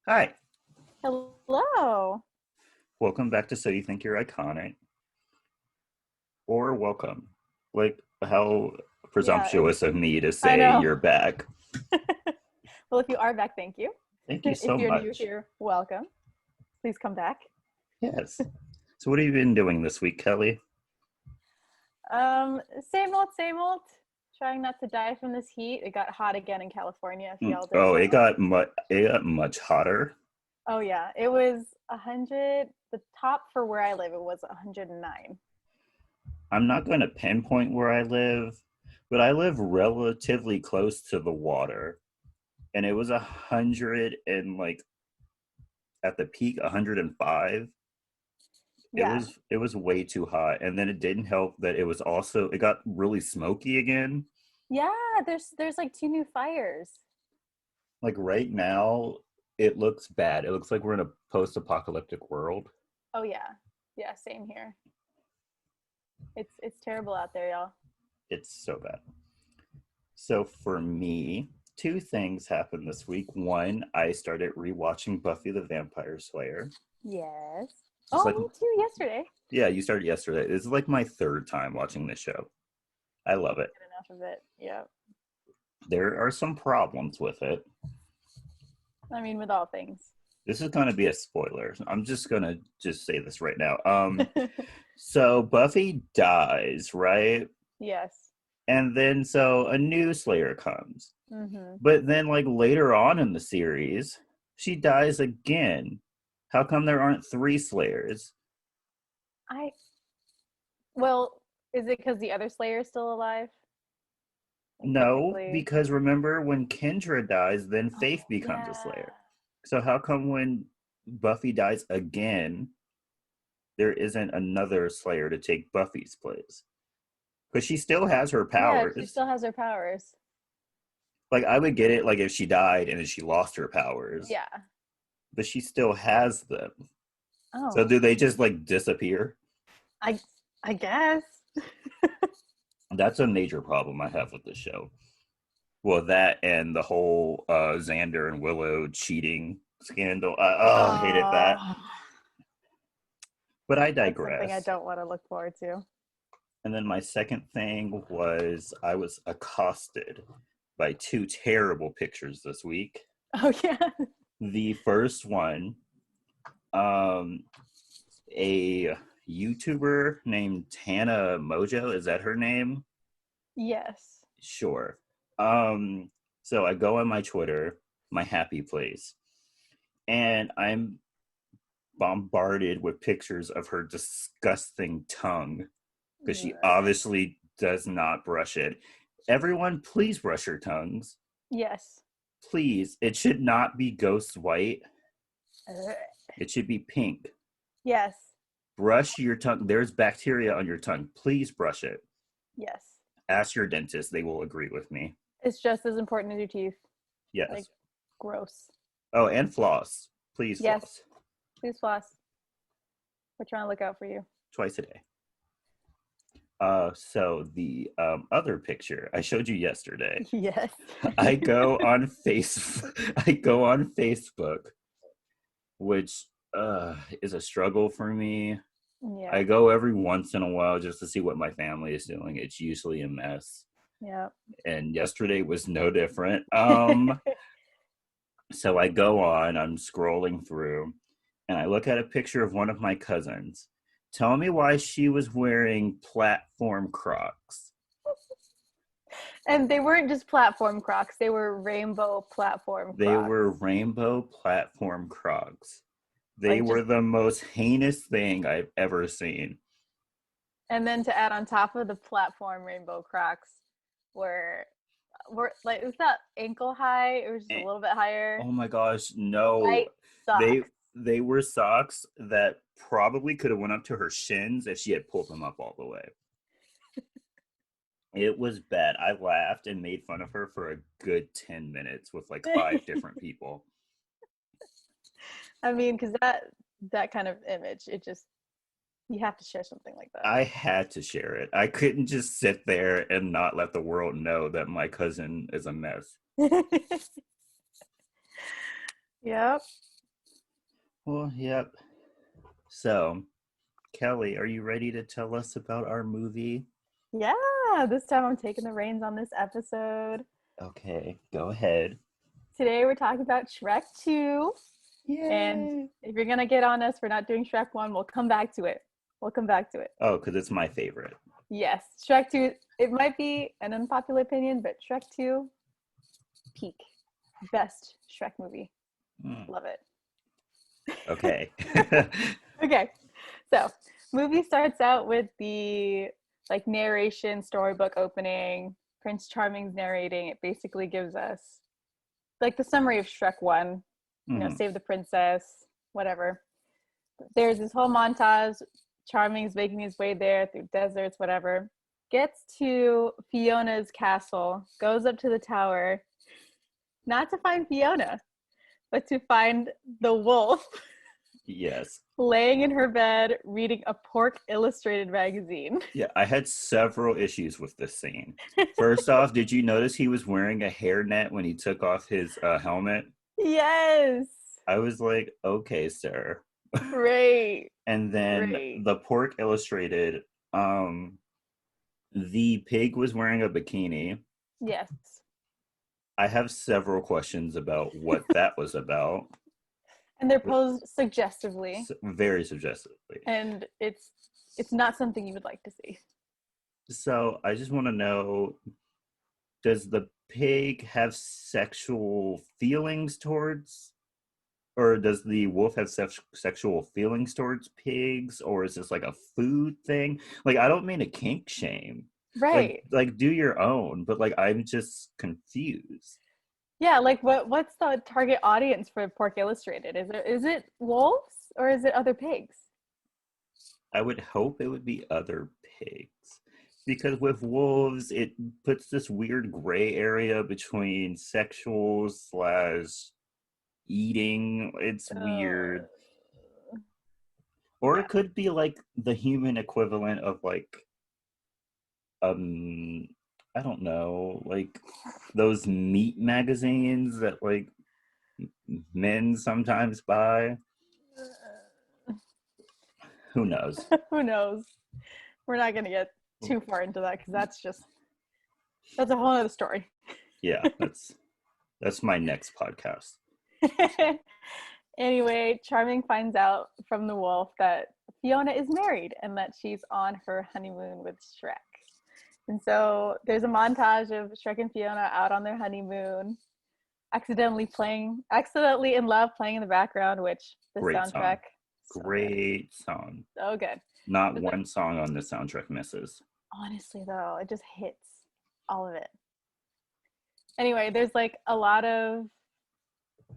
Hi, Hello. welcome back to So You Think You're Iconic, or welcome. Like, how Yeah, it's, presumptuous of me to I say know. you're back. Well, if you are back, thank you. Thank you If so you're new much. here, welcome. Please come back. Yes. So, what have you been doing this week, Kelly? Same old, same old. Trying not to die from this heat. It got hot again in California, if y'all didn't Oh, know. it got much hotter. Oh yeah, it was 100. The top for where I live, it was 109. I'm not going to pinpoint where I live, but I live relatively close to the water, and it was 100 and like at the peak 105. it Yeah, was it was way too hot, and then it didn't help that it got really smoky again. yeah. There's like two new fires. Like right now it looks bad. It looks like we're in a post-apocalyptic world. Oh yeah, yeah. Same here. It's terrible out there, y'all. It's so bad. So for me, two things happened this week. One, I started rewatching Buffy the Vampire Slayer. Yes. It's Oh, like, me too. Yesterday. yeah, you started yesterday. It's like my third time watching this show. I love it. Get enough of it. Yeah. There are some problems with it. I mean, with all things. This is going to be a spoiler. I'm just going to just say this right now. So Buffy dies, right? Yes. And then so a new Slayer comes. Hmm. But then like later on in the series, she dies again. How come there aren't three Slayers? I well, is it because the other Slayer is still alive? Like No, technically. because remember when Kendra dies, then Faith Oh becomes a yeah. Slayer. So how come when Buffy dies again, there isn't another Slayer to take Buffy's place? Because she still has her Yeah, she powers. still has her powers. Like I would get it, like if she died and then she lost her powers, Yeah. but she still has them. So Oh. do they just like disappear? I I guess. That's a major problem I have with the show. Well, that and the whole Xander and Willow cheating scandal. I hated that. Oh, But I that's something I digress. don't want to look forward to. And then my second thing was I was accosted by two terrible pictures this week. Oh yeah. The first one, um, a YouTuber named Tana Mojo, is that her name? Yes. Sure. Um, so I go on my Twitter, my happy place, and I'm bombarded with pictures of her disgusting tongue because she obviously does not brush it. Everyone, please brush your tongues. Yes. Please. It should not be ghost white. It should be pink. Yes. Brush your tongue. There's bacteria on your tongue. Please brush it. Yes. Ask your dentist. They will agree with me. It's just as important as your teeth. Like Yes. gross. Oh, and floss. Please Yes. floss Please floss. We're trying to look out for you. twice a day. So the other picture I showed you yesterday. Yes. I go on face. I go on Facebook, which is a struggle for me. Yeah. I go every once in a while just to see what my family is doing. It's usually a mess, Yeah. and yesterday was no different. So I go on. I'm scrolling through, and I look at a picture of one of my cousins. Tell me why she was wearing platform Crocs. And they weren't just platform Crocs, they were rainbow platform They were Crocs. rainbow platform Crocs. They Like were just, the most heinous thing I've ever seen. and then to add on top of the platform rainbow Crocs were like, it's not ankle high, it was just a Eh, little bit higher. Oh my gosh, no. White They socks. they were socks that probably could have went up to her shins if she had pulled them up all the way. It was bad. I laughed and made fun of her for a good 10 minutes with like five different people. I mean, because that kind of image, it just, you have to share something like I had to share it. I couldn't just sit there and not let the world know that my cousin is a mess. that. Yep. Well, yep. So, Kelly, are you ready to tell us about our movie? Yeah, this time I'm taking the reins on this episode. Okay, go ahead. Today we're talking about Shrek 2. And Yay! if you're going to get on us for not doing Shrek 1, we'll come back to it. We'll come back to it. Oh, because it's my favorite. Yes, Shrek 2, it might be an unpopular opinion, but Shrek 2, peak. Best Shrek movie. Mm, Love it. okay. Okay, so movie starts out with the like narration storybook opening. Prince Charming's narrating. It basically gives us like the summary of Shrek 1, Mhm. save the princess, whatever. There's this whole montage. Charming's making his way there through deserts, whatever. Gets to Fiona's castle, goes up to the tower, not to find Fiona, but to find the wolf Yes. laying in her bed reading a Pork Illustrated magazine. Yeah, I had several issues with this scene. First off, did you notice he was wearing a hairnet when he took off his helmet? Yes. I was like, okay, sir. Great. And then Great. the Pork Illustrated, um, the pig was wearing a bikini. Yes. I have several questions about what that was about. And they're posed suggestively. Very suggestively. And it's not something you would like to see. So I just want to know, does the pig have sexual feelings towards, or does the wolf have sexual feelings towards pigs, or is this like a food thing? Like, I don't mean to kink shame. Right. Like do your own, but like I'm just confused. Yeah, like what's the target audience for Pork Illustrated? Is it wolves or is it other pigs? I would hope it would be other pigs. Because with wolves, it puts this weird gray area between sexual slash eating. It's weird. Uh, Or yeah. it could be like the human equivalent of like um I don't know, like those meat magazines that like men sometimes buy. Who knows? Who knows? We're not gonna get too far into that because that's a whole other story. Yeah, that's my next podcast. Anyway, Charming finds out from the wolf that Fiona is married and that she's on her honeymoon with Shrek. And so there's a montage of Shrek and Fiona out on their honeymoon, accidentally in love playing in the background, which the Great soundtrack, song. so good. Great song. So good. Not There's like, one song on the soundtrack misses. honestly though, it just hits all of it. Anyway, there's like a lot of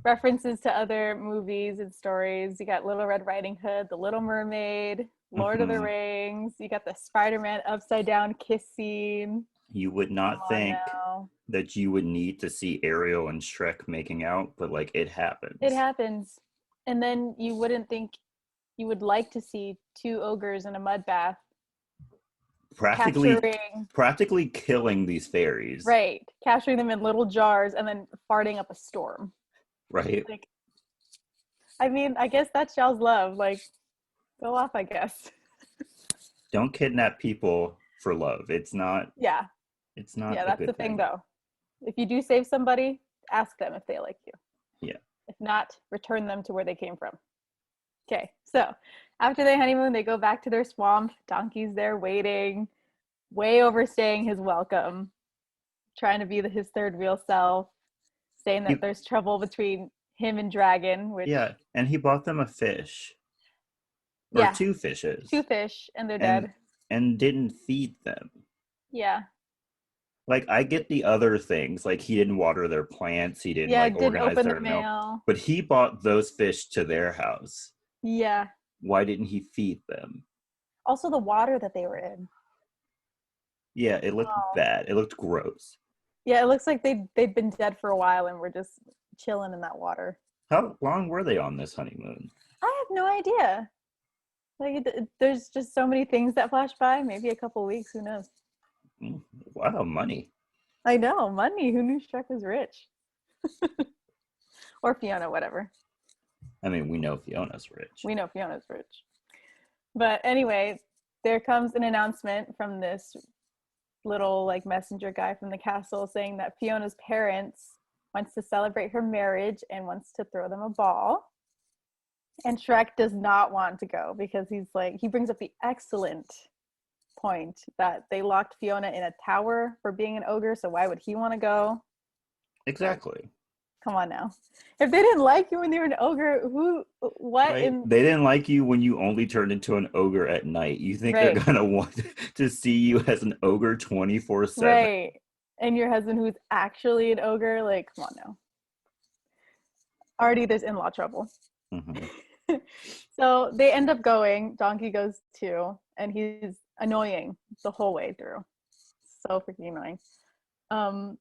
references to other movies and stories. You got Little Red Riding Hood, The Little Mermaid, Lord of the Mhm. Rings. You got the Spider-Man upside down kiss scene. You would Come not on think now. that you would need to see Ariel and Shrek making out, but like it It happens. happens. And then you wouldn't think you would like to see two ogres in a mud bath Practically capturing, practically killing these fairies, right, capturing them in little jars and then farting up a storm. right? Like, I mean, I guess that's y'all's love. Like, go off, I guess. Don't kidnap people for love. Yeah. It's not Yeah, a that's the good thing thing. though. If you do save somebody, ask them if they like you. Yeah. If not, return them to where they came from. Okay, so after their honeymoon, they go back to their swamp. Donkey's there waiting, way overstaying his welcome, trying to be his third real self, saying that He there's trouble between him and Dragon, which, yeah, and he bought them a fish or yeah, two two fishes fish and they're and dead. didn't feed them. Yeah. Like I get the other things, like he didn't water their plants, he didn't Yeah, like didn't organize open the their milk, mail. but he bought those fish to their house. Yeah. Why didn't he feed them? Also, the water that they were in. Yeah, it looked Oh. bad. It looked gross. Yeah, it looks like they'd been dead for a while and were just chilling in that water. How long were they on this honeymoon? I have no idea. Like, there's just so many things that flash by. Maybe a couple weeks. Who knows? Wow, money. I know, money. Who knew Shrek was rich? Or Fiona, whatever. I mean, we know Fiona's rich. We know Fiona's rich. But anyway, there comes an announcement from this little like messenger guy from the castle saying that Fiona's parents wants to celebrate her marriage and wants to throw them a ball. And Shrek does not want to go because he brings up the excellent point that they locked Fiona in a tower for being an ogre, so why would he want to go? Exactly. Come on now. If they didn't like you when you were an ogre, what Right? in They didn't like you when you only turned into an ogre at night. You think they're right, gonna want to see you as an ogre 24/7? right. And your husband who's actually an ogre, like, come on now. Already there's in-law trouble. Mm-hmm. So they end up going, Donkey goes too, and he's annoying the whole way through. So freaking annoying. Um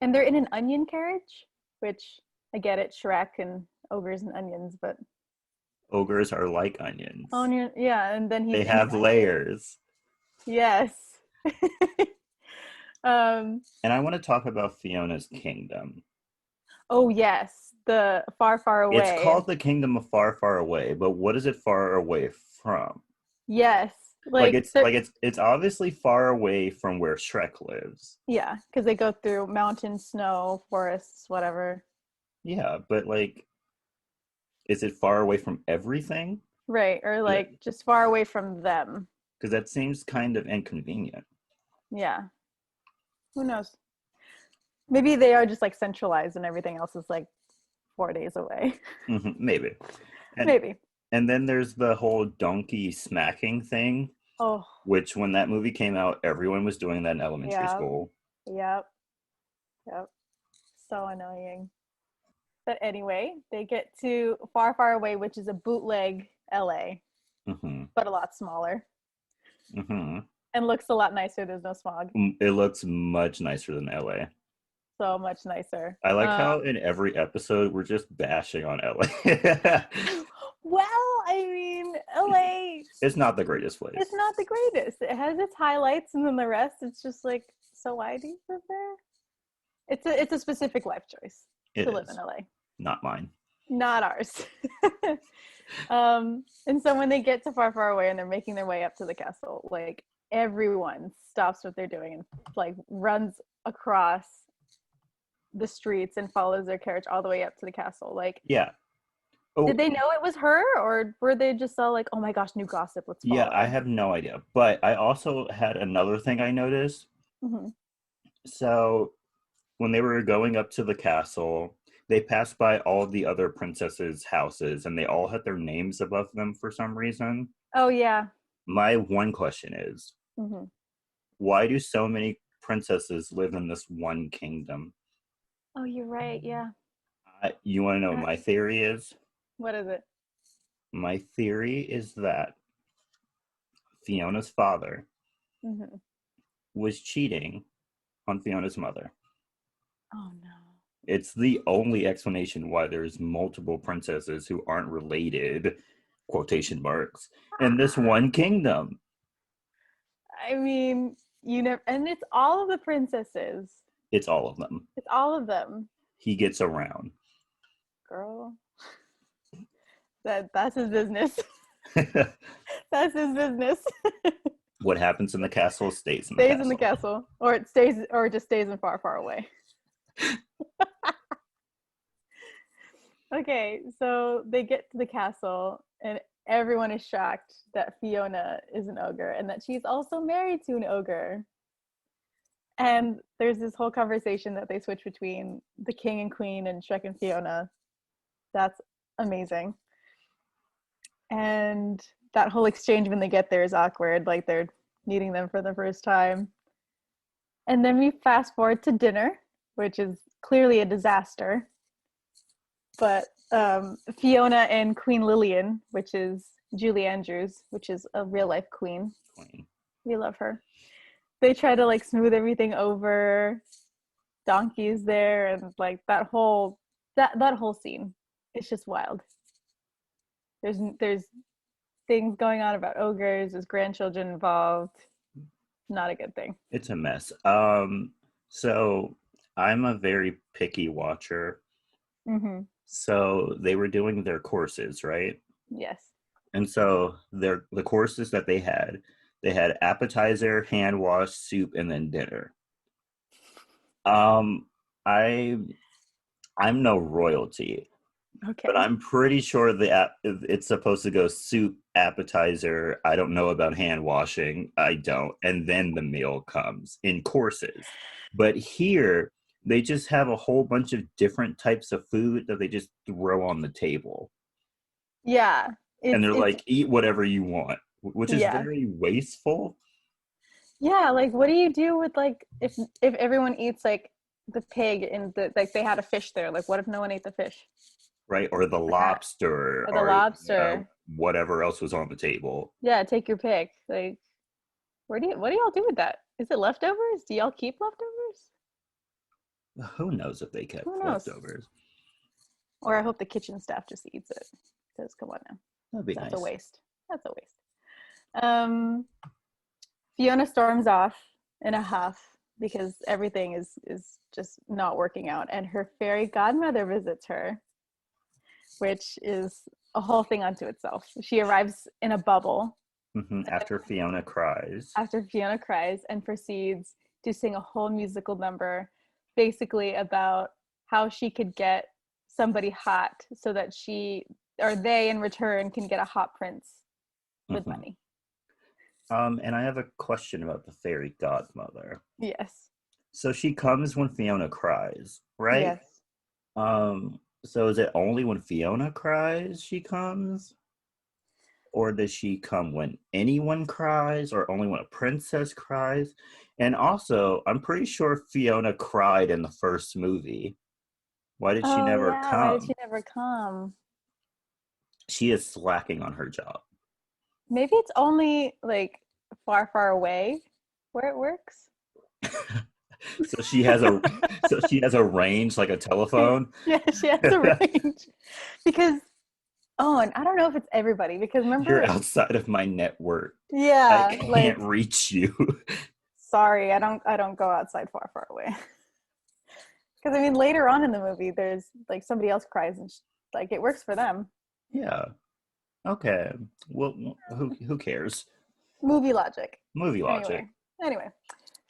and they're in an onion carriage, which I get it, Shrek and ogres and onions, but Ogres are like onions. onion, yeah, and then he's They in his have layers. yes. And I want to talk about Fiona's kingdom. Oh yes, the far, far It's away. called the Kingdom of Far, Far Away, but what is it far away from? Yes, Like like it's like it's obviously far away from where Shrek lives. yeah, because they go through mountains, snow, forests, whatever. Yeah, but like, is it far away from everything? Right, or like just far away from them. Because that seems kind of inconvenient. Yeah, who knows? Maybe they are just like centralized, and everything else is like 4 days away. Maybe. And Maybe. and then there's the whole donkey smacking thing, Oh, which when that movie came out, everyone was doing that in elementary yeah, school. yep, yep. So annoying. But anyway, they get to Far, Far Away, which is a bootleg LA, hmm but a lot smaller hmm and looks a lot nicer. There's no smog. It looks much nicer than LA. So much nicer. I like how in every episode we're just bashing on LA. Well, I mean, LA, It's not the greatest place. it's not the greatest. It has its highlights, and then the rest, it's just like, so why do you live there? It's a specific life choice It to live is in LA, not mine. not ours. And so when they get to Far, Far Away and they're making their way up to the castle, like everyone stops what they're doing and like runs across the streets and follows their carriage all the way up to the castle. Like, Yeah. Oh, did they know it was her, or were they just all like, "Oh my gosh, new gossip, let's yeah. I follow"? have no idea. But I also had another thing I noticed. Mm-hmm. So when they were going up to the castle, they passed by all the other princesses' houses, and they all had their names above them for some reason. Oh yeah. My one question is, Mm-hmm. why do so many princesses live in this one kingdom? Oh, you're right. Yeah. You want to know what my theory is? What is it? My theory is that Fiona's father Mm-hmm. was cheating on Fiona's mother. Oh no. It's the only explanation why there's multiple princesses who aren't related, quotation marks, in this one kingdom. I mean, you never, and it's all of the princesses. It's all of them. It's all of them, He gets around. girl. That's his business. That's his business. What happens in the castle stays in the Stays in the castle. castle, or it stays, or it just stays in Far, Far Away. Okay, so they get to the castle, and everyone is shocked that Fiona is an ogre and that she's also married to an ogre. And there's this whole conversation that they switch between the king and queen and Shrek and Fiona. That's amazing. And that whole exchange when they get there is awkward, like they're meeting them for the first time. And then we fast forward to dinner, which is clearly a disaster. But Fiona and Queen Lillian, which is Julie Andrews, which is a real life queen. We love her. They try to like smooth everything over. Donkey's there, and like that whole scene. It's just wild. There's things going on about ogres. There's grandchildren involved. Not a good thing. It's a mess. So I'm a very picky watcher. Mm-hmm. So they were doing their courses, right? Yes. And so the courses that they had appetizer, hand wash, soup, and then dinner. Um, I I'm no royalty, but Okay. I'm pretty sure it's supposed to go soup, appetizer. I don't know about hand washing. I don't, and then the meal comes in courses. But here they just have a whole bunch of different types of food that they just throw on the table, Yeah. and they're It's like, eat whatever you want, which is yeah. very wasteful, Yeah, like what do you do with like if everyone eats like the pig and the like they had a fish there, like what if no one ate the fish? right? Or the Like I, lobster, or the or lobster. whatever else was on the table. Yeah, take your pick. Like what do y'all do with that? Is it leftovers? Do y'all keep leftovers? Who knows if they Who kept knows? leftovers? Or I hope the kitchen staff just eats it. Because come on now. That'd be That's a nice. waste. That's a waste. Um Fiona storms off in a huff because everything is just not working out and her fairy godmother visits her, which is a whole thing unto itself. She arrives in a bubble After Fiona cries. after Fiona cries and proceeds to sing a whole musical number basically about how she could get somebody hot so that she or they in return can get a hot prince with hmm money. And I have a question about the fairy godmother. Yes. So she comes when Fiona cries, right? Yes. So is it only when Fiona cries she comes? Or does she come when anyone cries, or only when a princess cries? And also, I'm pretty sure Fiona cried in the first movie. Why did she Oh never yeah, why did she come? never come? She is slacking on her job. Maybe it's only like far, far away where it works. So she has a so she has a range like a telephone. Yeah, she has a range. Because oh, and I don't know if it's everybody because You're remember, outside of my network. I yeah, can't like reach you. sorry, I don't go outside far, far away. Because I mean, later on in the movie, there's like somebody else cries and like it works for them. Yeah. Okay. Well, who cares? Movie logic. Movie logic. Anyway, anyway,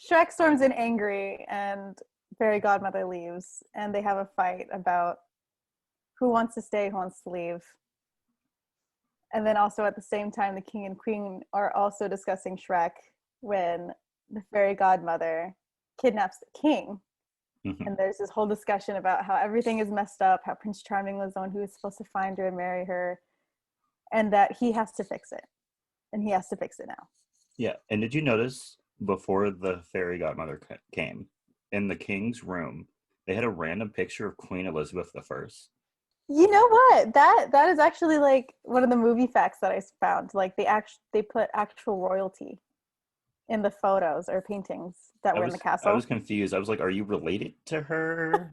Shrek storms in angry, and Fairy Godmother leaves, and they have a fight about who wants to stay, who wants to leave. And then also at the same time, the king and queen are also discussing Shrek when the fairy godmother kidnaps the king. hmm And there's this whole discussion about how everything is messed up, how Prince Charming was the one who was supposed to find her and marry her, and that he has to fix it. And he has to fix it now. Yeah. And did you notice before the fairy godmother came in the king's room, they had a random picture of Queen Elizabeth the First. You know what? That is actually like one of the movie facts that I found. Like they put actual royalty in the photos or paintings that were in the I was castle. confused. I was like, are you related to her?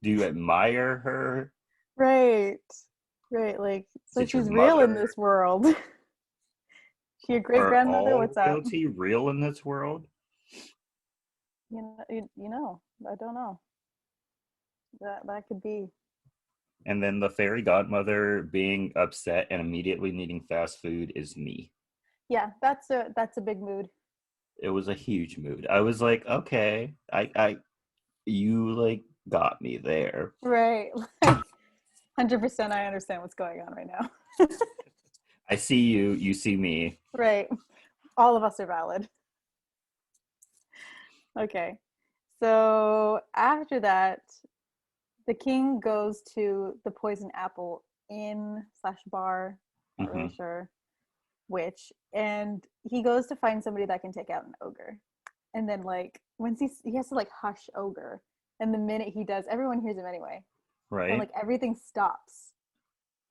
Do you admire her? Right. Right. Like, Is so it your she's real in mother? this world. She your great Are grandmother? all What's up? royalty real in this world? I don't know. That could be. And then the fairy godmother being upset and immediately needing fast food is me. Yeah, that's a big mood. It was a huge mood. I was like, okay, you like got me there. Right. Like 100% I understand what's going on right now. I see you, you see me. Right. All of us are valid. Okay. So after that, the king goes to the poison apple inn slash bar, not really hmm sure which, and he goes to find somebody that can take out an ogre. And then like once he has to like hush ogre, and the minute he does, everyone hears him anyway, and Right? like everything stops.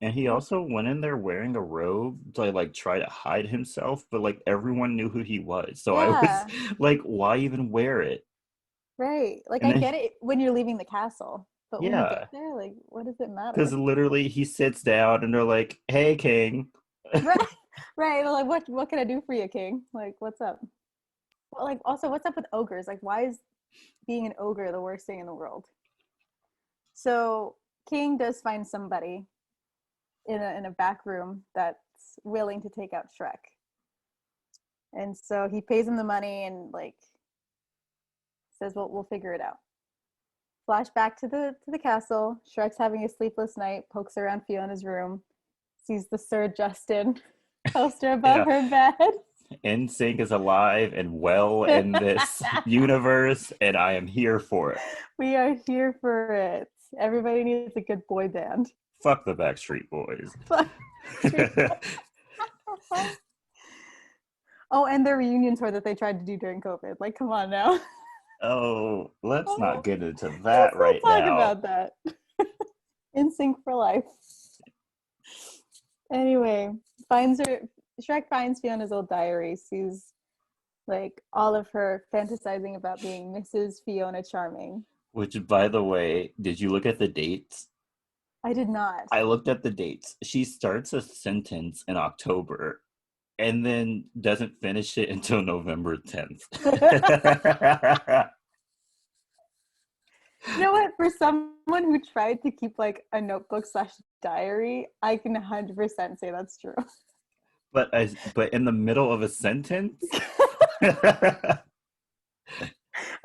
And he And also went in there wearing a robe to like try to hide himself, but like everyone knew who he was. So I was yeah, like, why even wear it? right. Like And I then, get it when you're leaving the castle, but when you get yeah, there, like what does it because matter? literally he sits down and they're like, hey, King. Right, right. Like what can I do for you, king? Like what's up? Well, like also what's up with ogres? Like why is being an ogre the worst thing in the world? So King does find somebody in a back room that's willing to take out Shrek. And so he pays him the money and like says, "Well, we'll figure it out." Flashback to the castle. Shrek's having a sleepless night, pokes around Fiona's room, sees the Sir Justin poster above Yeah. her bed. NSYNC is alive and well in this universe, and I am here for it. We are here for it. Everybody needs a good boy band. Fuck the Backstreet Boys. Oh, and their reunion tour that they tried to do during COVID. Like, come on now. Oh, let's not get into Let's that right not talk now. about that. NSYNC for life. Anyway, Shrek finds Fiona's old diary, sees like all of her fantasizing about being Mrs. Fiona Charming. Which, by the way, did you look at the dates? I did not. I looked at the dates. She starts a sentence in October and then doesn't finish it until November 10th. You know what? For someone who tried to keep like a notebook / diary, I can 100% say that's true. But in the middle of a sentence?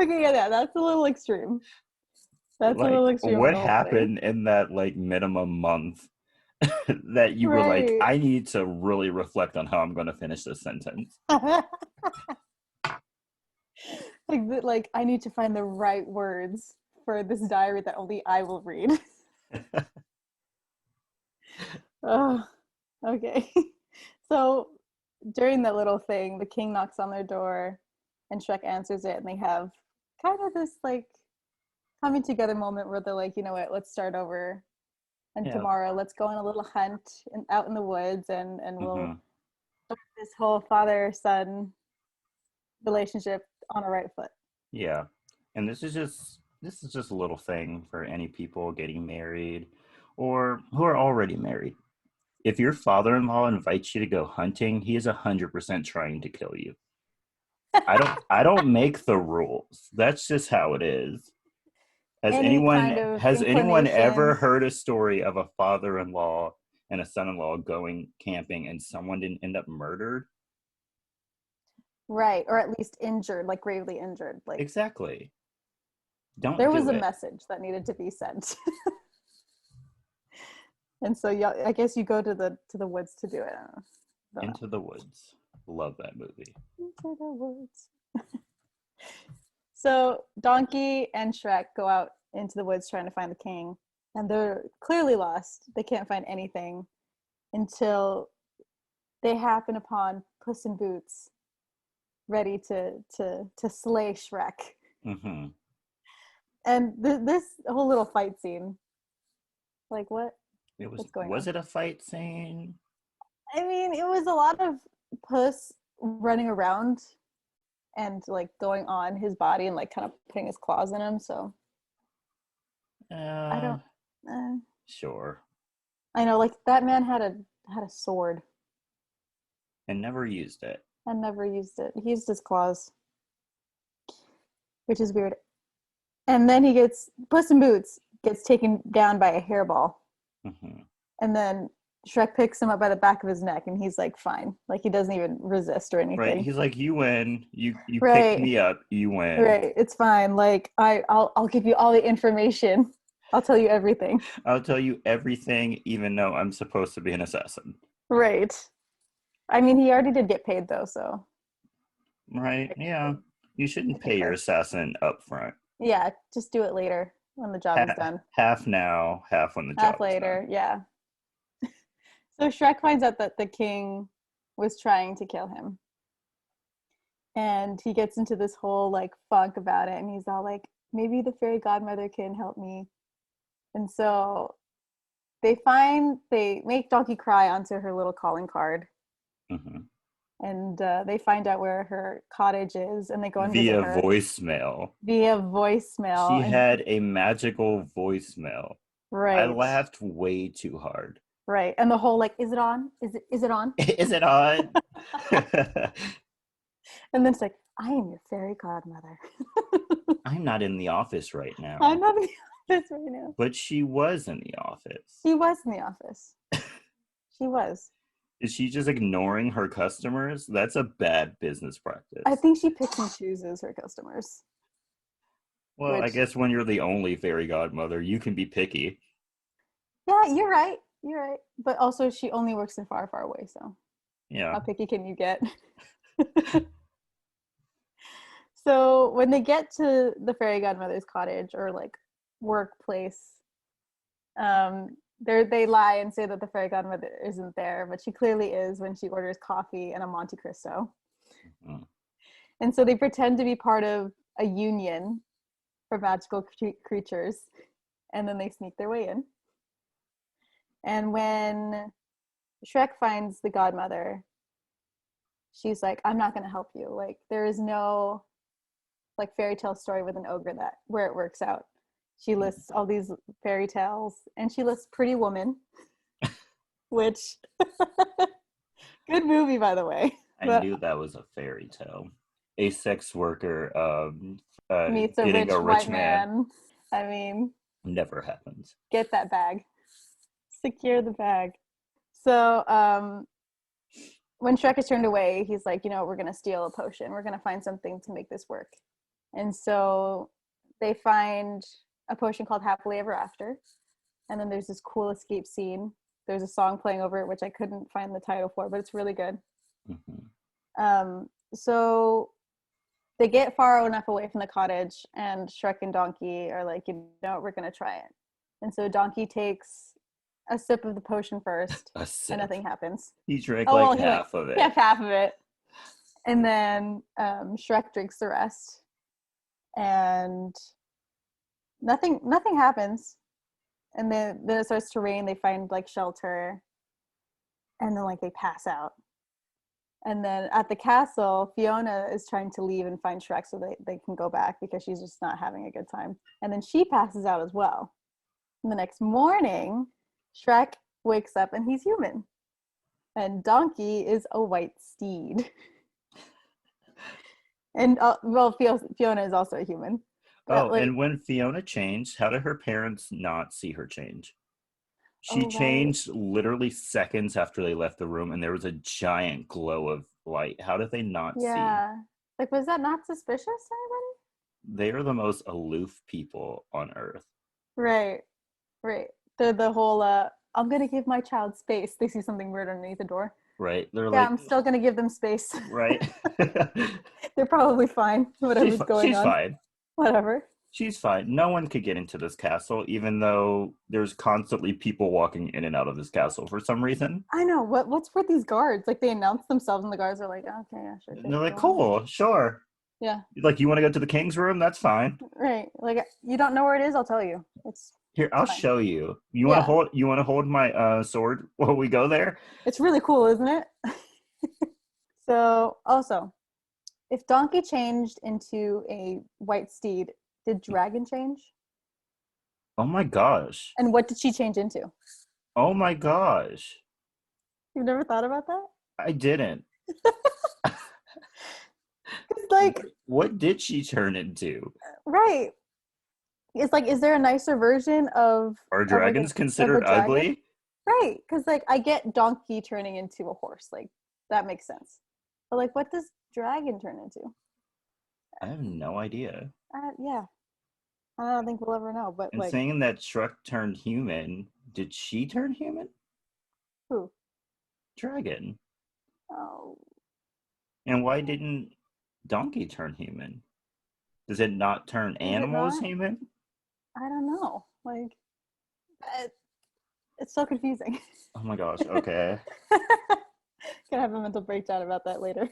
Okay, yeah, that's a little extreme. That's like, a little extreme. what happened in that like minimum month that you were like, I need to really reflect on how I'm going to finish this sentence? like I need to find the right words for this diary that only I will read. Oh, okay. So during that little thing, the king knocks on their door and Shrek answers it, and they have kind of this like coming together moment where they're like, you know what, let's start over, and tomorrow let's go on a little hunt out in the woods, and we'll start this whole father-son relationship on a right foot. Yeah. And this is just a little thing for any people getting married or who are already married. If your father-in-law invites you to go hunting, he is 100% trying to kill you. I don't make the rules. That's just how it is. Has anyone ever heard a story of a father-in-law and a son-in-law going camping and someone didn't end up murdered? Right, or at least injured, like gravely injured. Like exactly. There was a message that needed to be sent. And so I guess you go to the woods to do it. Into the Woods. Love that movie. Into the woods. So Donkey and Shrek go out into the woods trying to find the king, and they're clearly lost. They can't find anything until they happen upon Puss in Boots, ready to slay Shrek. Mm-hmm. And this whole little fight scene, like what? Was it a fight scene? I mean, it was a lot of Puss running around and like going on his body and like kind of putting his claws in him. So I don't. Sure. I know, like that man had a sword and never used it. He used his claws, which is weird. And then Puss in Boots gets taken down by a hairball. Mm-hmm. And then Shrek picks him up by the back of his neck, and he's like, fine. Like, he doesn't even resist or anything. Right. He's like, you win. You picked me up. You win. Right. It's fine. Like, I'll give you all the information. I'll tell you everything. I'll tell you everything, even though I'm supposed to be an assassin. Right. I mean, he already did get paid, though, so. Right. Yeah. You shouldn't pay your assassin up front. Yeah. Just do it later when the job is done. Half now, half when the job is done. Half later, yeah. So Shrek finds out that the king was trying to kill him. And he gets into this whole like funk about it. And he's all like, maybe the fairy godmother can help me. And so they make Donkey cry onto her little calling card. Mm-hmm. And they find out where her cottage is, and they go and visit her. Via voicemail. She had a magical voicemail. Right. I laughed way too hard. Right. And the whole like, is it on? Is it on? Is it on? And then it's like, I am your fairy godmother. I'm not in the office right now. I'm not in the That's right now. But she was in the office. She was in the office. She was. Is she just ignoring her customers? That's a bad business practice. I think she picks and chooses her customers. Well, I guess when you're the only fairy godmother, you can be picky. Yeah, you're right. You're right. But also, she only works in far, far away, so Yeah. how picky can you get? So when they get to the fairy godmother's cottage or like workplace, they lie and say that the fairy godmother isn't there, but she clearly is when she orders coffee and a Monte Cristo. Mm-hmm. And so they pretend to be part of a union for magical creatures, and then they sneak their way in. And when Shrek finds the godmother, she's like, I'm not going to help you. Like, there is no like fairy tale story with an ogre where it works out. She lists all these fairy tales, and she lists Pretty Woman, which good movie, by the way. I knew that was a fairy tale. A sex worker meets a getting rich a rich white man. I mean, never happens. Get that bag. Secure the bag. So when Shrek is turned away, he's like, we're going to steal a potion. We're going to find something to make this work. And so they find a potion called Happily Ever After. And then there's this cool escape scene. There's a song playing over it, which I couldn't find the title for, but it's really good. Mm-hmm. So they get far enough away from the cottage, and Shrek and Donkey are like, we're going to try it. And so Donkey takes a sip of the potion first, and nothing happens. He drank half of it. Yeah, half of it. And then Shrek drinks the rest. And nothing happens. And then it starts to rain. They find like shelter, and then like they pass out. And then at the castle, Fiona is trying to leave and find Shrek so they can go back because she's just not having a good time. And then she passes out as well. And the next morning, Shrek wakes up and he's human. And Donkey is a white steed. And Fiona is also a human. And when Fiona changed, how did her parents not see her change? She changed literally seconds after they left the room, and there was a giant glow of light. How did they not see? Yeah. Like, was that not suspicious to anybody? They are the most aloof people on Earth. Right. They're the whole, I'm going to give my child space. They see something weird underneath the door. Right. They're I'm still going to give them space. Right. They're probably fine. Whatever's going on. She's fine. Whatever. She's fine. No one could get into this castle, even though there's constantly people walking in and out of this castle for some reason. I know. What's with these guards? Like, they announce themselves, and the guards are like, okay, yeah, sure. And they're like, cool, sure. Yeah. Like, you want to go to the king's room? That's fine. Right. Like, you don't know where it is? I'll tell you. Here, I'll show you. You want to hold my sword while we go there? It's really cool, isn't it? So, also, if Donkey changed into a white steed, did Dragon change? Oh my gosh. And what did she change into? Oh my gosh. You've never thought about that? I didn't. Like, what did she turn into? Right. It's like, is there a nicer version of... Are dragons considered ugly? Right. Because, like, I get Donkey turning into a horse. Like, that makes sense. But, like, what does Dragon turn into? I have no idea. Yeah. I don't think we'll ever know. But and saying that Shrek turned human, did she turn human? Who? Dragon. Oh. And why didn't Donkey turn human? Does it not turn animals human? I don't know. Like, it's so confusing. Oh my gosh. Okay. Gonna have a mental breakdown about that later.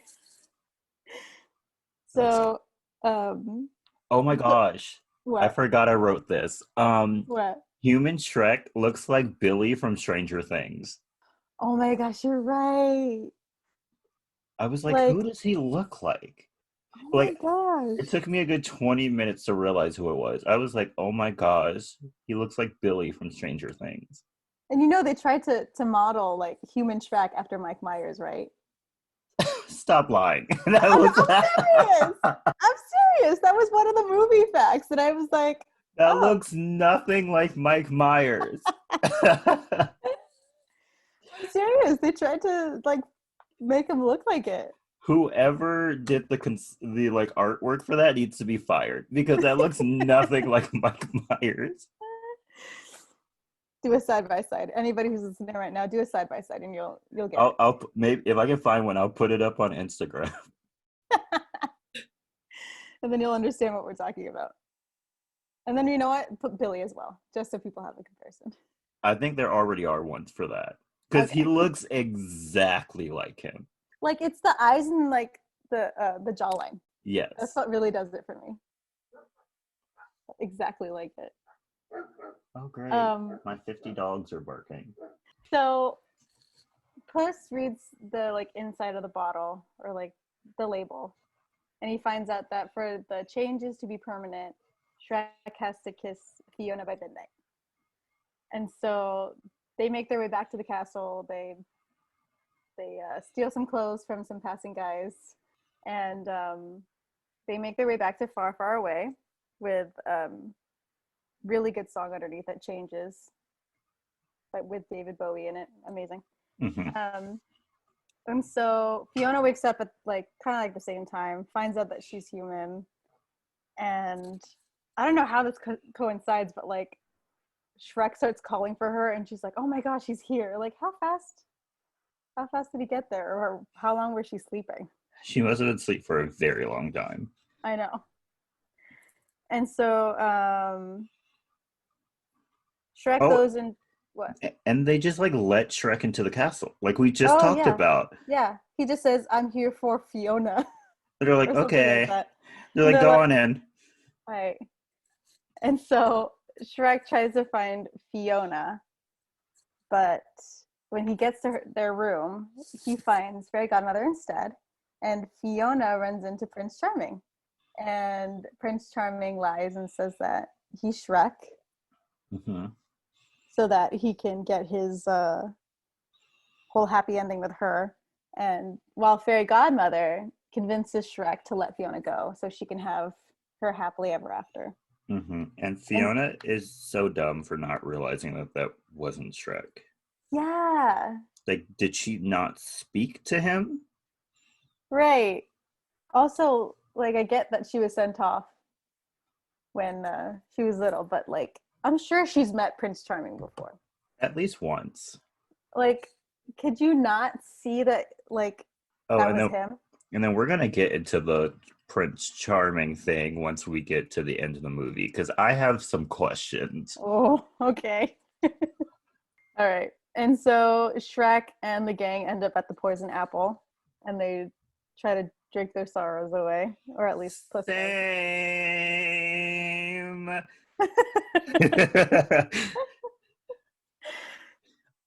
So, oh my gosh. What? I forgot I wrote this. What? Human Shrek looks like Billy from Stranger Things. Oh my gosh, you're right. I was like, who does he look like? Oh my gosh. It took me a good 20 minutes to realize who it was. I was like, oh my gosh, he looks like Billy from Stranger Things. And they tried to model like human Shrek after Mike Myers, right? Stop lying. I'm serious. I'm serious. That was one of the movie facts. And I was like, That Oh, looks nothing like Mike Myers. I'm serious. They tried to like make him look like it. Whoever did the like artwork for that needs to be fired because that looks nothing like Mike Myers. Do a side by side. Anybody who's listening right now, do a side by side, and you'll get I'll maybe if I can find one, I'll put it up on Instagram. it, and then you'll understand what we're talking about. And then you know what? Put Billy as well, just so people have a comparison. I think there already are ones for that because he Okay. looks exactly like him. Like it's the eyes and like the jawline. That's Yes. what really does it for me. Exactly like it. Oh, great. Um, My 50 dogs are barking. so Puss reads the like inside of the bottle or like the label, and he finds out that for the changes to be permanent, Shrek has to kiss Fiona by midnight. And so they make their way back to the castle. They steal some clothes from some passing guys, and they make their way back to Far, Far Away with really good song underneath that changes, but with David Bowie in it. Amazing. Mm-hmm. Um, and so Fiona wakes up at like kind of like the same time, finds out that she's human, and I don't know how this coincides, but like Shrek starts calling for her, and she's like, "Oh my gosh, he's here!" Like, how fast? How fast did he get there, or how long was she sleeping? She must have been asleep for a very long time. I know. And so Shrek Oh, goes and what? and they just like let Shrek into the castle, like we just Oh talked yeah, about. yeah. He just says, "I'm here for Fiona," They're like, or something like okay. that. They're And like, they're go like, on in. "Right." And so Shrek tries to find Fiona, but when he gets to their room, he finds Fairy Godmother instead, and Fiona runs into Prince Charming, and Prince Charming lies and says that he's Shrek, Mm-hmm. so that he can get his whole happy ending with her. And while Fairy Godmother convinces Shrek to let Fiona go so she can have her happily ever after. Mm-hmm. And And Fiona is so dumb for not realizing that that wasn't Shrek. yeah, Like, did she not speak to him? right. Also, like, I get that she was sent off when she was little, but like, I'm sure she's met Prince Charming before. At least once. Like, could you not see that, like, Oh, that was him? and then we're gonna get into the Prince Charming thing once we get to the end of the movie because I have some questions. Oh, okay. All right. And so Shrek and the gang end up at the poison apple, and they try to drink their sorrows away, or at least Puss does. Same.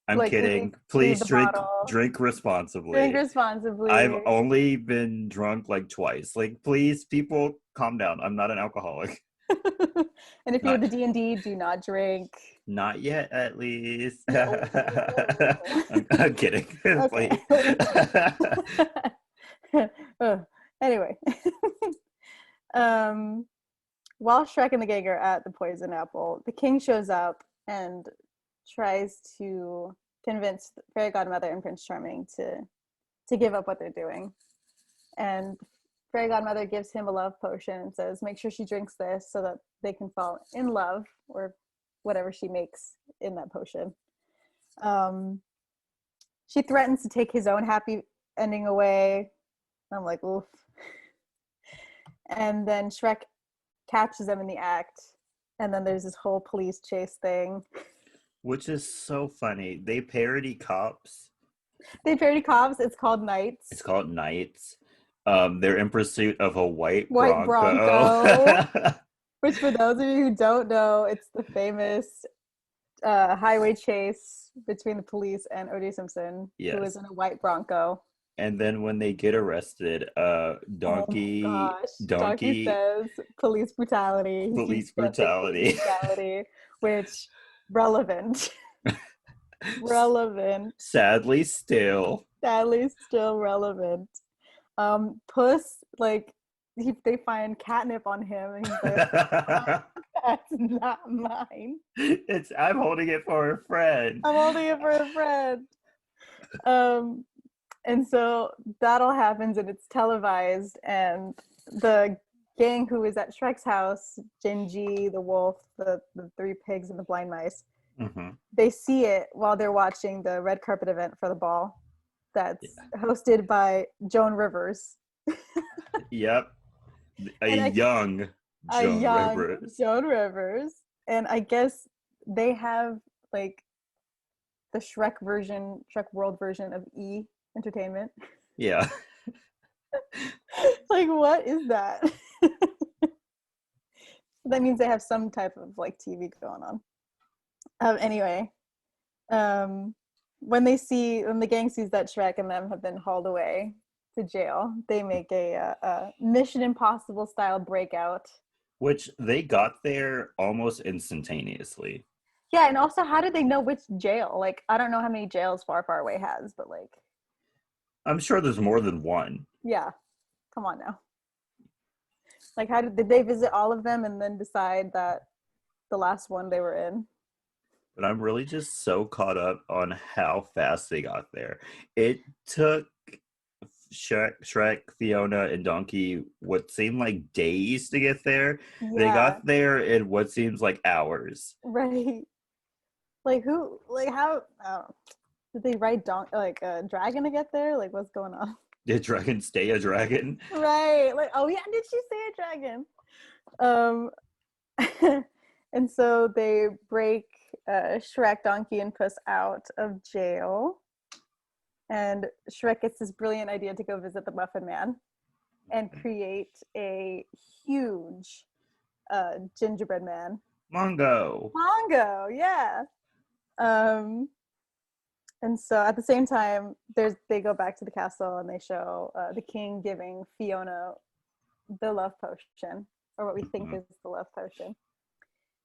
I'm Like kidding. leave Please the bottle, drink drink responsibly. I've responsibly. only been drunk like twice. Like, please, people, calm down. I'm not an alcoholic. And if you're Not the D&D, do not drink. not yet, at least. No. I'm kidding. Okay. Please. Anyway, um, while Shrek and the gang are at the poison apple, the king shows up and tries to convince Fairy Godmother and Prince Charming to give up what they're doing. And Fairy Godmother gives him a love potion and says, "Make sure she drinks this so that they can fall in love," or whatever she makes in that potion. Um, she threatens to take his own happy ending away. I'm like, oof. And then Shrek catches them in the act. And then there's this whole police chase thing. Which is so funny. They parody cops. They parody cops. It's called It's Knights. called Knights. They're in pursuit of a white White Bronco. Bronco, which for those of you who don't know, it's the famous highway chase between the police and O.J. Simpson, who is Yes. in a white Bronco. And then when they get arrested, Oh my gosh. Donkey Donkey, says police brutality. He keeps police chanting police brutality. brutality, which relevant. Relevant. Sadly, still. Sadly still relevant. Puss, like they find catnip on him and he's like, That's not mine. I'm holding it for a friend. I'm holding it for a friend. And so that all happens and it's televised, and the gang who is at Shrek's house, Gingy, the wolf, the three pigs, and the blind mice, Mm-hmm. they see it while they're watching the red carpet event for the ball that's Yeah. hosted by Joan Rivers. Yep. A And young a Joan young Rivers. Joan Rivers. And I guess they have like the Shrek World version of E Entertainment. Yeah. Like, what is that? That means they have some type of like TV going on. Anyway, um, when the gang sees that Shrek and them have been hauled away to jail, they make a Mission Impossible style breakout. Which they got there almost instantaneously. Yeah, and also, how did they know which jail? Like, I don't know how many jails Far Far Away has, but like, I'm sure there's more than one. yeah, come on now. Like, how did they visit all of them and then decide that the last one they were in? But I'm really just so caught up on how fast they got there. It took Shrek, Fiona, and Donkey what seemed like days to get there. They Yeah, got there in what seems like hours. right. Like who? Like how? Did they ride like a dragon to get there? Like what's going on? Did dragon stay a dragon? Right. Like oh yeah, did she say a dragon? And so they break Shrek, Donkey, and Puss out of jail, and Shrek gets this brilliant idea to go visit the Muffin Man and create a huge gingerbread man. Mongo. Mongo, yeah. Um, and so at the same time, they go back to the castle and they show the king giving Fiona the love potion, or what we think is the love potion.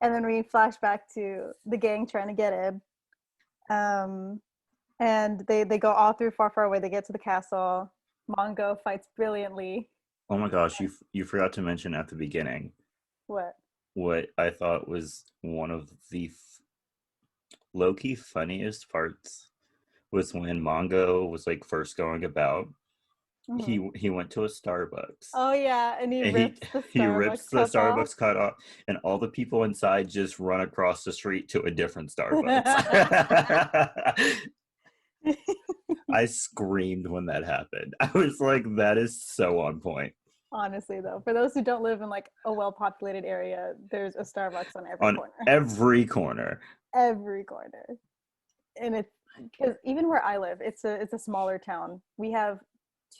And then we flash back to the gang trying to get it. And they go all through Far Far Away. They get to the castle. Mongo fights brilliantly. Oh my gosh, you forgot to mention at the beginning What? what I thought was one of the low-key funniest parts was when Mongo was like first going about. Mm-hmm. He went to a Starbucks Oh yeah, and he and rips the he rips Starbucks the cup off. Starbucks cut off, and all the people inside just run across the street to a different Starbucks. I screamed when that happened. I was like, that is so on point. Honestly, though, for those who don't live in like a well-populated area, there's a Starbucks on every On corner. every corner. Every corner, and it's because even where I live, it's a smaller town. We have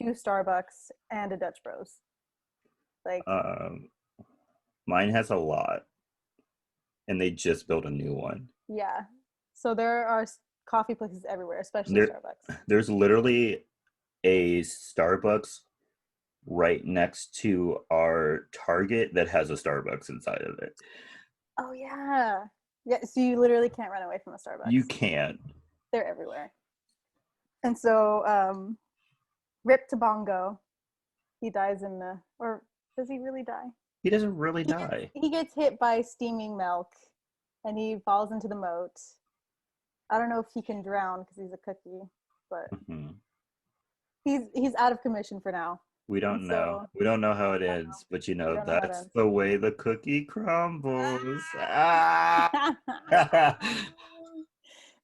2 Starbucks and a Dutch Bros. Like, Um, Mine has a lot, and they just built a new one. yeah. So there are coffee places everywhere, especially There, Starbucks. there's literally a Starbucks right next to our Target that has a Starbucks inside of it. Oh yeah, yeah. So you literally can't run away from a You Starbucks. can't. They're everywhere. And so, Rip to Bongo, he dies in the, or does he really die? He doesn't really die. He gets hit by steaming milk, and he falls into the moat. I don't know if he can drown because he's a cookie, but Mm-hmm. he's out of commission for now. We And don't know. so We don't know how it ends, but you we know don't know how it that's ends. the way the cookie crumbles. Ah!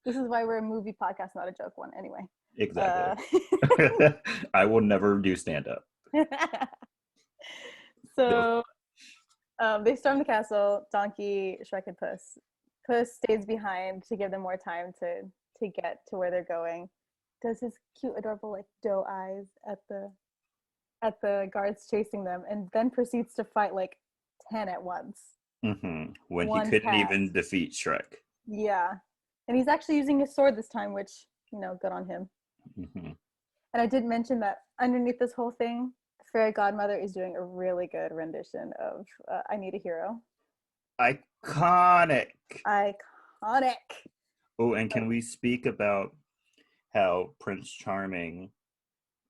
This is why we're a movie podcast, not a joke one. Anyway. Exactly. I will never do stand up. So they storm the castle. Donkey, Shrek, and Puss. Puss stays behind to give them more time to get to where they're going. Does his cute, adorable like doe eyes at the guards chasing them, and then proceeds to fight like 10 at once. Mm-hmm. When he One couldn't cast. even defeat Shrek. Yeah, and he's actually using his sword this time, which good on him. Mm-hmm. And I did mention that underneath this whole thing, the fairy godmother is doing a really good rendition of "I Need a Hero." Iconic. Iconic. Oh, and can we speak about how Prince Charming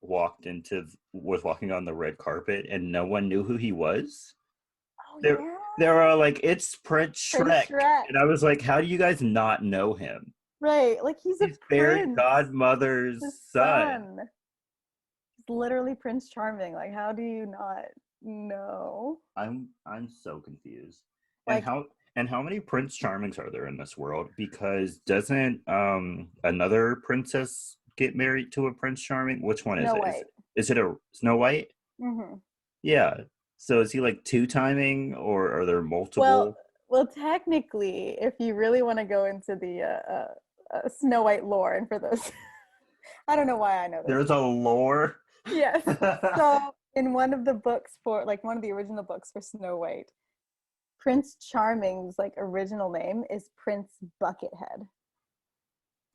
was walking on the red carpet and no one knew who he was? Oh There, yeah. They were all like, it's Prince Prince Shrek. Shrek. And I was like, how do you guys not know him? Right. Like he's a He's fairy prince. godmother's His son. son. He's literally Prince Charming. Like, how do you not know? I'm so confused. And Like, how many Prince Charmings are there in this world? Because doesn't another princess get married to a Prince Charming? Which one is Snow it? White. Is it a Snow White? Mm-hmm. Yeah. So is he like two timing or are there Well, multiple? well, technically, if you really want to go into the Snow White lore, and for this, I don't know why I know this. There's a lore. Yes. So in one of the books for like one of the original books for Snow White, Prince Charming's like original name is Prince Buckethead.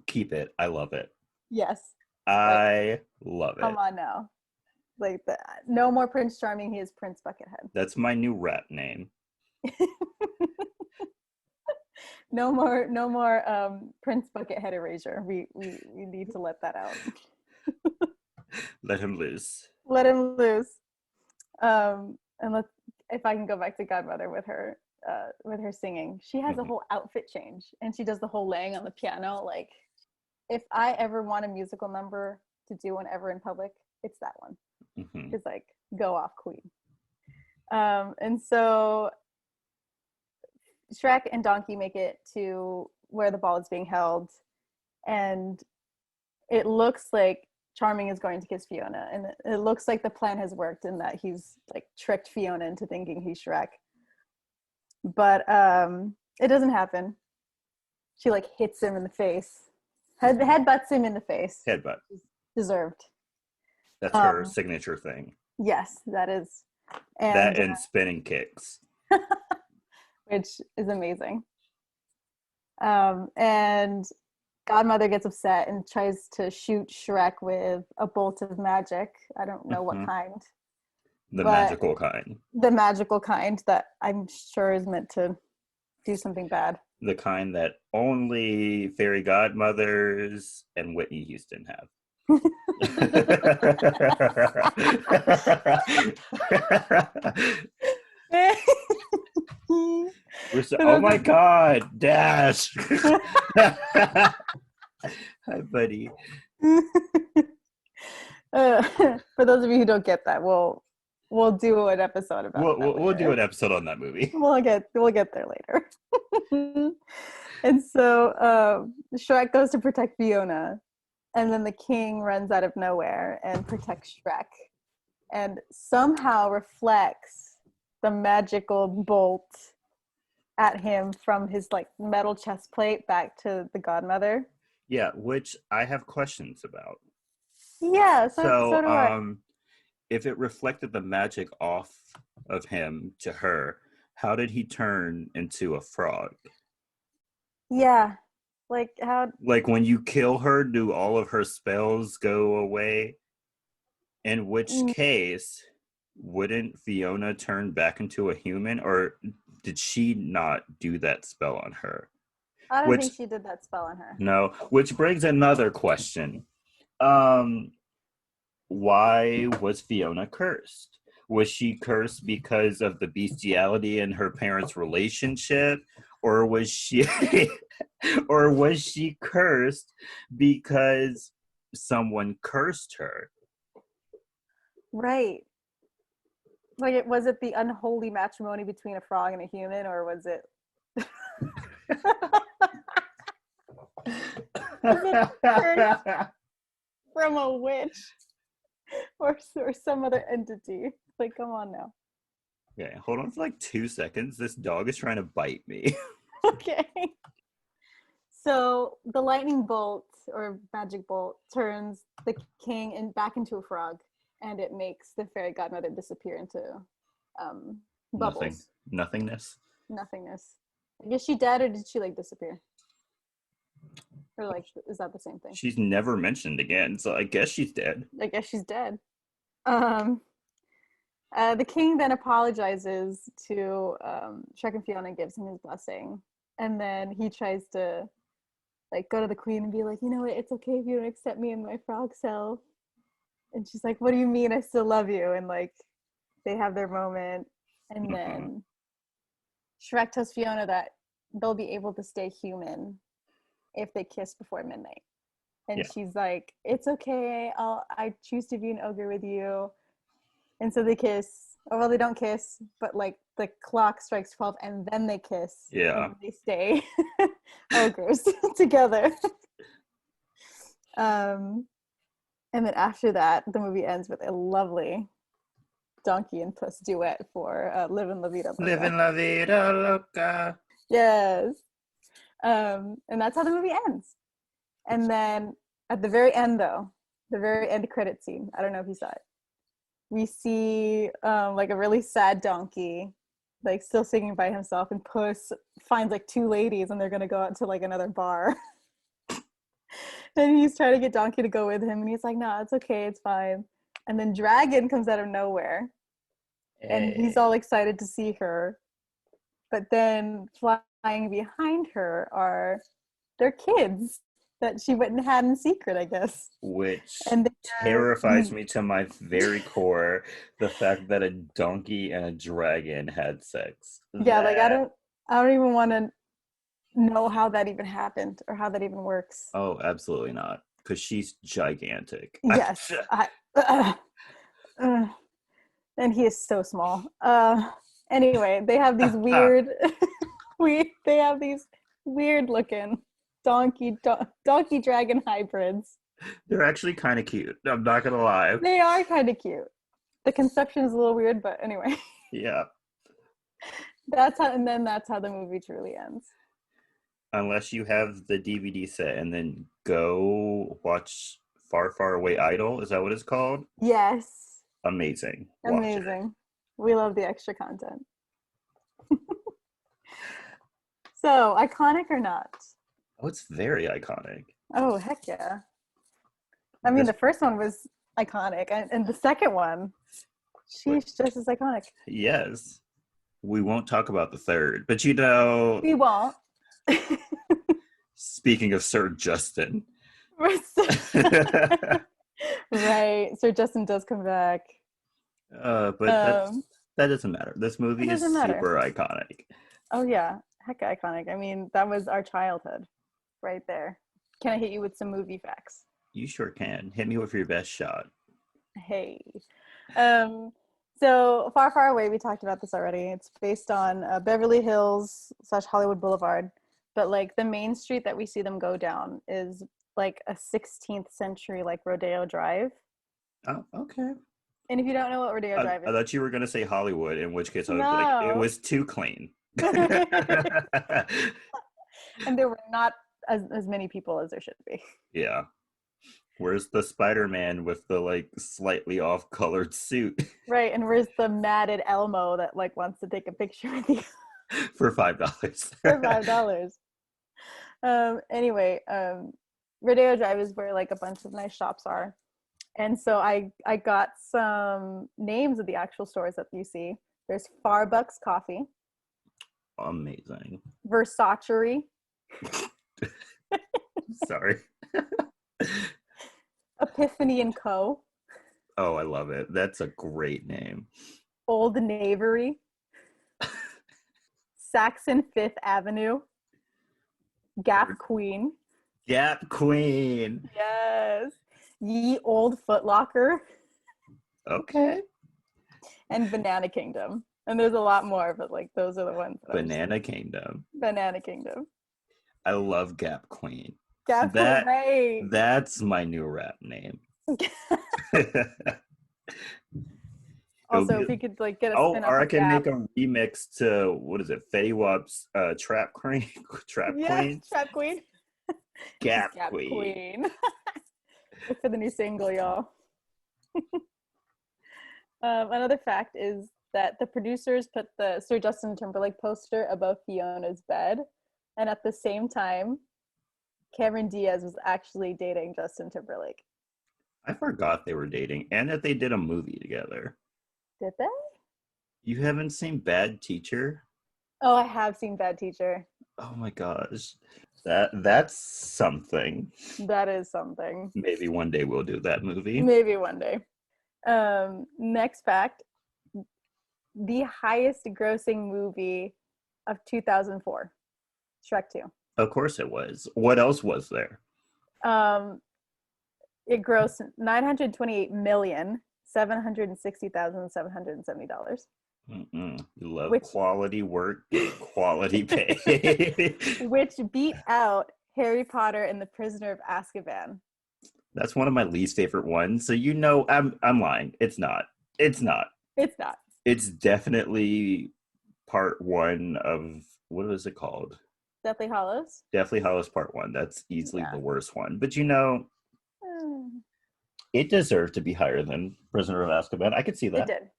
Keep it. I love it. Yes. Like, I love come it. on now. Like no more Prince Charming, he is Prince Buckethead. That's my new rap name. No more Prince Buckethead erasure. We need to let that out. Let him loose. Let him loose. And let's, if I can go back to Godmother with her singing, she has a whole outfit change, and she does the whole laying on the piano. Like, if I ever want a musical number to do whenever in public, it's that one. It's like, go off, queen. And so Shrek and Donkey make it to where the ball is being held, and it looks like Charming is going to kiss Fiona, and it looks like the plan has worked in that he's like tricked Fiona into thinking he's Shrek. But it doesn't happen. She like hits him in the face, headbutts him in the face. Headbutt. Deserved. That's her signature thing. Yes, that is. And, that and spinning kicks. Which is amazing. And Godmother gets upset and tries to shoot Shrek with a bolt of magic. I don't know what kind. The magical kind. The magical kind that I'm sure is meant to do something bad. The kind that only fairy godmothers and Whitney Houston have. Oh my god, Dash. Hi, buddy. For those of you who don't get that, we'll do an episode about we'll do an episode on that movie. We'll get there later. And so Shrek goes to protect Fiona, and then the king runs out of nowhere and protects Shrek, and somehow reflects the magical bolt at him from his like metal chest plate back to the godmother. Yeah, which I have questions about. Yeah, so do I. If it reflected the magic off of him to her, how did he turn into a frog? Yeah, like how? Like when you kill her, do all of her spells go away? In which case, wouldn't Fiona turn back into a human, or did she not do that spell on her? I don't think she did that spell on her. No, which brings another question. Why was Fiona cursed? Was she cursed because of the bestiality in her parents' relationship, or was she cursed because someone cursed her? Right. Like, was it the unholy matrimony between a frog and a human, or was it from a witch or some other entity? Like, come on now. Okay, hold on for like 2 seconds. This dog is trying to bite me. Okay. So the lightning bolt or magic bolt turns the king back into a frog, and it makes the fairy godmother disappear into bubbles. Nothingness. Is she dead, or did she like disappear? Or like, is that the same thing? She's never mentioned again, so I guess she's dead. The king then apologizes to Shrek and Fiona and gives him his blessing, and then he tries to like go to the queen and be like, you know what, it's okay if you don't accept me in my frog cell. And she's like, what do you mean? I still love you. And like they have their moment, and then Shrek tells Fiona that they'll be able to stay human if they kiss before midnight. And Yeah. she's like, it's okay. I choose to be an ogre with you. And so they kiss. Or well, they don't kiss, but like the clock strikes 12 and then they kiss. Yeah. And they stay ogres together. And then after that, the movie ends with a lovely donkey and puss duet for Livin' La Vida Loca. Living la vida loca. Yes. And that's how the movie ends. And then at the very end, though, the very end credit scene, I don't know if you saw it, we see like a really sad donkey, like still singing by himself, and Puss finds like two ladies and they're going to go out to like another bar. And he's trying to get Donkey to go with him, and he's like, no, it's okay, it's fine. And then Dragon comes out of nowhere, and he's all excited to see her. But then flying behind her are their kids that she went and had in secret, I guess. Which And terrifies me to my very core, the fact that a donkey and a dragon had sex. Yeah, like I don't even want to know how that even happened or how that even works. Oh, absolutely not. Because she's gigantic. Yes. And he is so small. Anyway, they have these weird looking donkey dragon hybrids. They're actually kind of cute. I'm not gonna lie. They are kind of cute. The conception is a little weird, but anyway. Yeah. That's how the movie truly ends. Unless you have the DVD set and then go watch Far, Far Away Idol. Is that what it's called? Yes. Amazing. Amazing. We love the extra content. So, iconic or not? Oh, it's very iconic. Oh, heck yeah. I mean, the first one was iconic, and the second one, she's just as iconic. Yes. We won't talk about the third, but you know... We won't. Speaking of Sir Justin. Right. Sir Justin does come back. But that doesn't matter. This movie is super iconic. Oh, yeah. Heck, iconic. I mean, that was our childhood right there. Can I hit you with some movie facts? You sure can. Hit me with your best shot. Hey. So Far, Far Away, we talked about this already. It's based on Beverly Hills / Hollywood Boulevard. But like the main street that we see them go down is like a 16th century like Rodeo Drive. Oh, okay. And if you don't know what Rodeo Drive is, I thought you were gonna say Hollywood, in which case I would be like, it was too clean. And there were not as many people as there should be. Yeah. Where's the Spider-Man with the like slightly off-colored suit? Right, and where's the matted Elmo that like wants to take a picture with you? For $5. For $5. Anyway, Rodeo Drive is where like a bunch of nice shops are. And so I got some names of the actual stores that you see. There's Farbucks Coffee. Amazing. Versace. Sorry. Epiphany and Co. Oh, I love it. That's a great name. Old Navy. Saxon Fifth Avenue. Gap Queen. Gap Queen. Yes. Ye Old Foot Locker. Okay. And Banana Kingdom. And there's a lot more, but like those are the ones. Banana Kingdom. Banana Kingdom. I love Gap Queen. Gap Queen, right. That's my new rap name. Also, if you could like get a spin off or I of can Gap. make a remix to what is it? Fetty Wap's Trap Queen. Queen. Trap Queen. Gap Queen. Look for the new single, y'all. Another fact is that the producers put the Sir Justin Timberlake poster above Fiona's bed, and at the same time, Cameron Diaz was actually dating Justin Timberlake. I forgot they were dating, and that they did a movie together. Did they? You haven't seen Bad Teacher? Oh, I have seen Bad Teacher. Oh my gosh. That's something. That is something. Maybe one day we'll do that movie. Maybe one day. Next fact. The highest grossing movie of 2004. Shrek 2. Of course it was. What else was there? Um, it grossed $928,760,770, Mm-mm. You love which quality work, get quality pay. which beat out Harry Potter and the Prisoner of Azkaban. That's one of my least favorite ones. So I'm lying. It's not. It's not. It's not. It's definitely part one of what is it called? Deathly Hallows. Deathly Hallows Part One. That's easily Yeah. the worst one. But Mm, it deserved to be higher than Prisoner of Azkaban. I could see it that. did.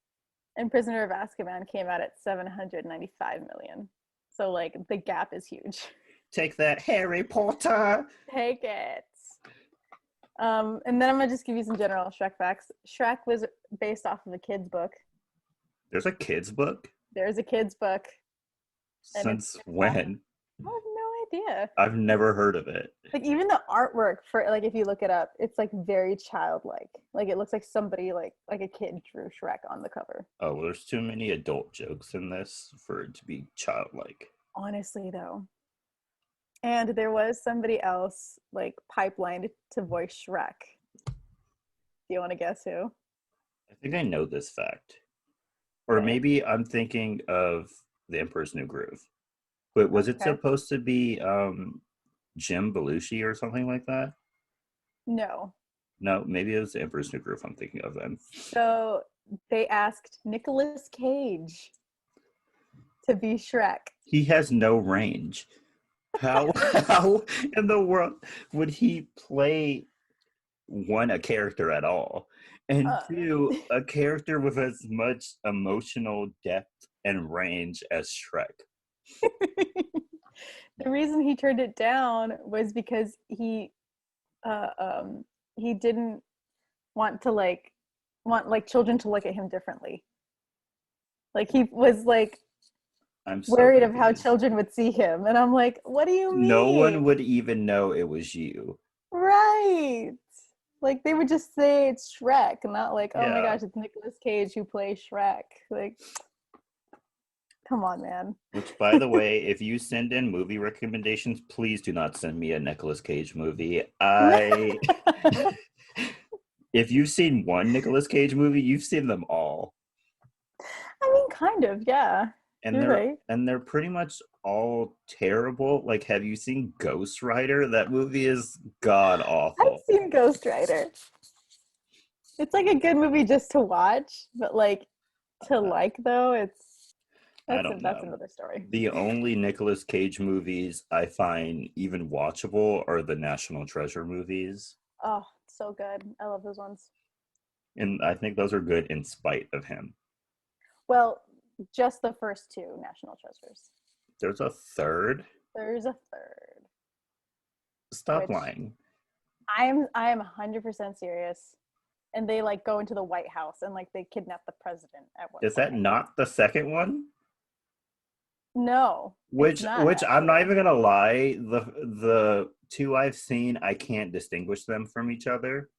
And Prisoner of Azkaban came out at 795 million. So like the gap is huge. Take that, Harry Potter. Take it. And then I'm gonna just give you some general Shrek facts. Shrek was based off of a kid's book. There's a kid's book? There's a kid's book. Since when? I have no idea. I've never heard of it. Like even the artwork for like if you look it up, it's like very childlike. Like it looks like somebody like a kid drew Shrek on the cover. Oh, well, there's too many adult jokes in this for it to be childlike. Honestly though. And there was somebody else like pipelined to voice Shrek. Do you want to guess who? I think I know this fact. Or maybe I'm thinking of The Emperor's New Groove. But was it supposed to be Jim Belushi or something like that? No. No, maybe it was The Emperor's New Groove I'm thinking of then. So they asked Nicolas Cage to be Shrek. He has no range. How in the world would he play, one, a character at all, and two, a character with as much emotional depth and range as Shrek? The reason he turned it down was because he didn't want children to look at him differently. Like he was like I'm so worried confused of how children would see him, and I'm like, what do you mean? No one would even know it was you. Right. Like they would just say it's Shrek, not like, oh my gosh, it's Nicolas Cage who plays Shrek. Like, come on, man. Which, by the way, if you send in movie recommendations, please do not send me a Nicolas Cage movie. If you've seen one Nicolas Cage movie, you've seen them all. I mean, kind of, yeah. And they're pretty much all terrible. Like, have you seen Ghost Rider? That movie is god awful. I've seen Ghost Rider. It's like a good movie just to watch, but like to like though, that's another story. The only Nicolas Cage movies I find even watchable are the National Treasure movies. Oh, so good. I love those ones. And I think those are good in spite of him. Well, just the first two National Treasures. There's a third? There's a third. Stop lying. I am 100% serious. And they like go into the White House and like they kidnap the president at one point. Is that not the second one? No. Which I'm not even gonna lie, the two I've seen, I can't distinguish them from each other.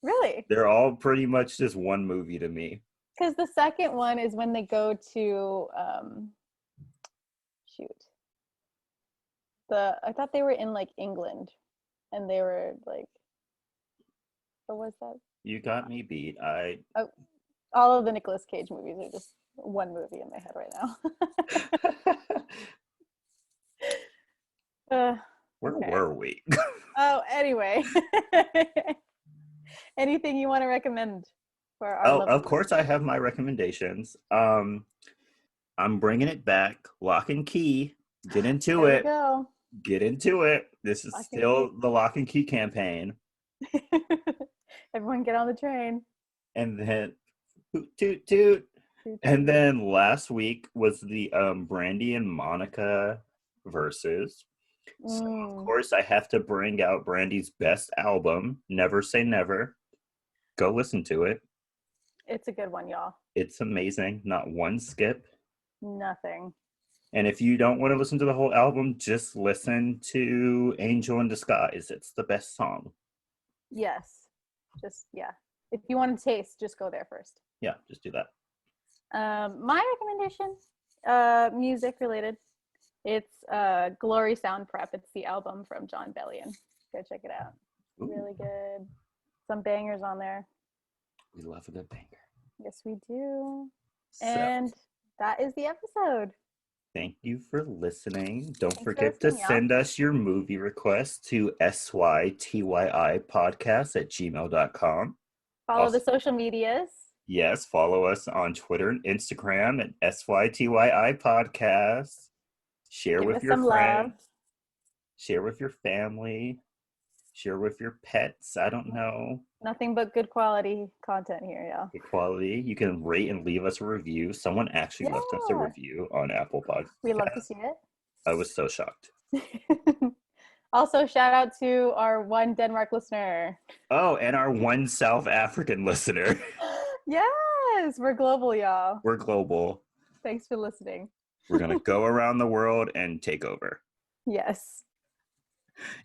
Really? They're all pretty much just one movie to me. Because the second one is when they go to I thought they were in like England, and they were like, what was that? You got me beat. All of the Nicolas Cage movies are just one movie in my head right now. Where were we? Oh, anyway. Anything you want to recommend for our of course I have my recommendations. I'm bringing it back. Lock and Key. Get into it. Go. Get into it. This is still the Lock and Key campaign. Everyone get on the train. And then toot toot. And then last week was the Brandy and Monica versus. So of course I have to bring out Brandy's best album, Never Say Never. Go listen to it. It's a good one, y'all. It's amazing. Not one skip. Nothing. And if you don't want to listen to the whole album, just listen to Angel in Disguise. It's the best song. Yes. If you want to taste, just go there first. Yeah, just do that. My recommendation Music related. It's Glory Sound Prep. It's the album from John Bellion. Go check it out. Ooh, Really good. Some bangers on there. we love a good banger. Yes, we do. So, And that is the episode. thank you for listening. Don't Thanks for forget to listening, y'all. send us your movie requests to sytyi podcast@gmail.com. Follow Also, the social medias. yes, follow us on Twitter and Instagram at sytyi podcast. Share Give with us your some love. friends. Share with your family. Share with your pets. I don't know. Nothing but good quality content here, y'all. Good quality. You can rate and leave us a review. Someone actually left us a Yeah. review on Apple Podcasts. We love to see it. I was so shocked. Also, shout out to our one Denmark listener. Oh, and our one South African listener. Yes, we're global, y'all. We're global. Thanks for listening. We're going to go around the world and take over. Yes.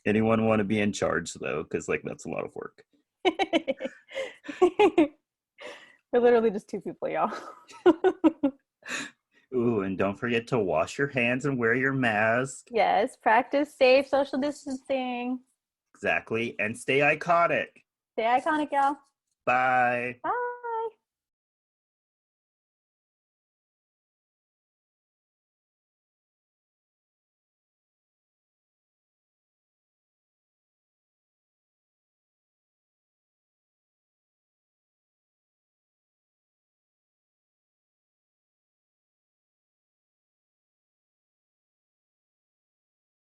Anyone want to be in charge, though? Because, like, that's a lot of work. We're literally just two people, y'all. Ooh, and don't forget to wash your hands and wear your mask. Yes, practice safe social distancing. Exactly. And stay iconic. Stay iconic, y'all. Bye. Bye.